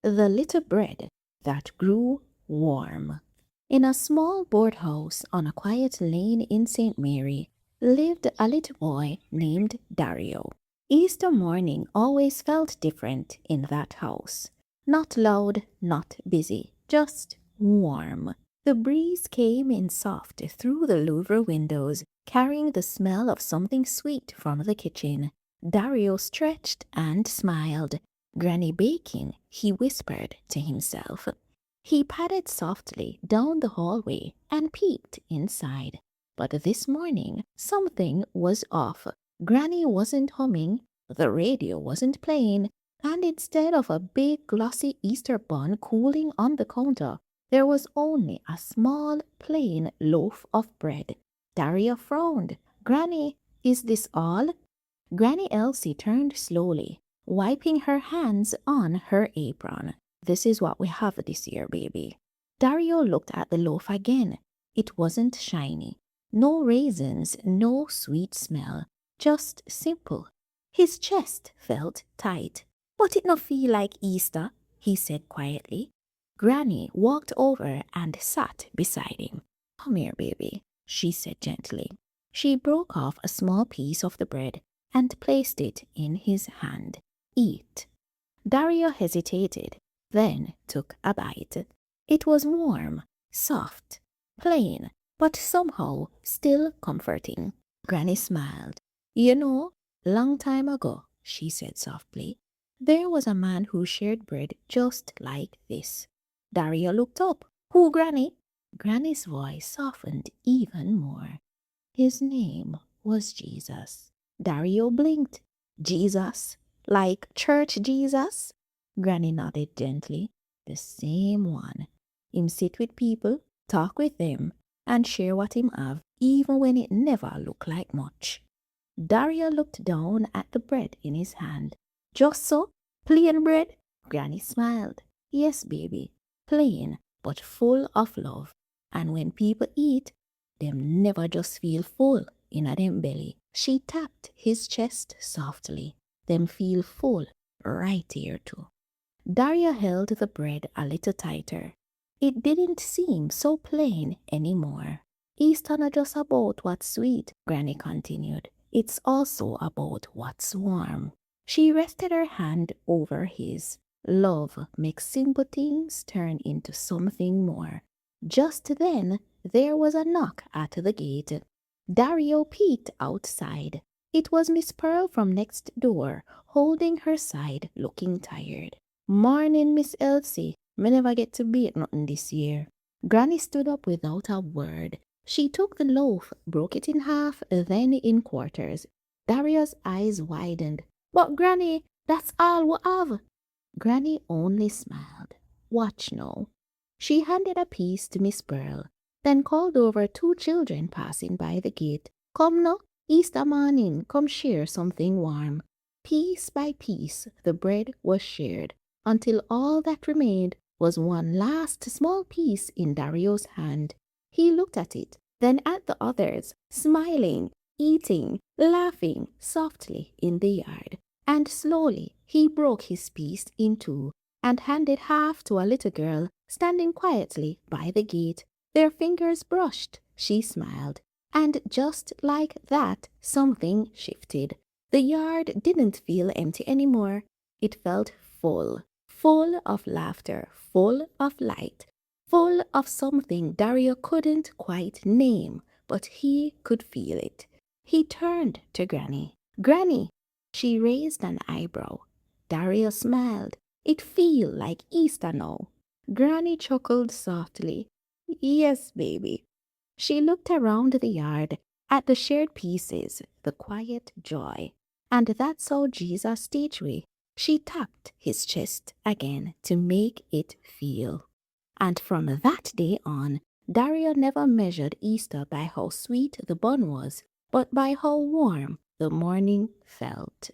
The Little Bread That Grew Warm. In a small board house on a quiet lane in St. Mary lived a little boy named Dario. Easter morning always felt different in that house. Not loud, not busy, just warm. The breeze came in soft through the louver windows, carrying the smell of something sweet from the kitchen. Dario stretched and smiled. Granny baking, he whispered to himself. He padded softly down the hallway and peeked inside. But this morning, something was off. Granny wasn't humming, the radio wasn't playing, and instead of a big glossy Easter bun cooling on the counter, there was only a small plain loaf of bread. Daria frowned. Granny, is this all? Granny Elsie turned slowly, wiping her hands on her apron. This is what we have this year, baby. Dario looked at the loaf again. It wasn't shiny. No raisins, no sweet smell. Just simple. His chest felt tight. But it no feel like Easter, he said quietly. Granny walked over and sat beside him. Come here, baby, she said gently. She broke off a small piece of the bread and placed it in his hand. Eat. Dario hesitated, then took a bite. It was warm, soft, plain, but somehow still comforting. Granny smiled. You know, long time ago, she said softly, there was a man who shared bread just like this. Dario looked up. Who, Granny? Granny's voice softened even more. His name was Jesus. Dario blinked. Jesus? Like church Jesus? Granny nodded gently. The same one. Him sit with people, talk with them, and share what him have, even when it never look like much. Dario looked down at the bread in his hand. Just so? Plain bread? Granny smiled. Yes, baby. Plain, but full of love. And when people eat, them never just feel full in a them belly. She tapped his chest softly. Them feel full right here too. Daria held the bread a little tighter. It didn't seem so plain anymore. Easter not just about what's sweet, Granny continued. It's also about what's warm. She rested her hand over his. Love makes simple things turn into something more. Just then, there was a knock at the gate. Dario peeked outside. It was Miss Pearl from next door, holding her side, looking tired. Morning, Miss Elsie. Me never get to bake nothing this year. Granny stood up without a word. She took the loaf, broke it in half, then in quarters. Dario's eyes widened. But Granny, that's all we have. Granny only smiled. Watch now. She handed a piece to Miss Pearl, then called over two children passing by the gate. Come now, Easter morning, come share something warm. Piece by piece, the bread was shared, until all that remained was one last small piece in Dario's hand. He looked at it, then at the others, smiling, eating, laughing softly in the yard. And slowly he broke his piece in two and handed half to a little girl standing quietly by the gate. Their fingers brushed. She smiled. And just like that, something shifted. The yard didn't feel empty anymore. It felt full. Full of laughter, full of light, full of something Dario couldn't quite name, but he could feel it. He turned to Granny. Granny! She raised an eyebrow. Dario smiled. It feel like Easter now. Granny chuckled softly. Yes, baby. She looked around the yard at the shared pieces, the quiet joy. And that's how Jesus teach we. She tapped his chest again to make it feel. And from that day on, Dario never measured Easter by how sweet the bun was, but by how warm the morning felt.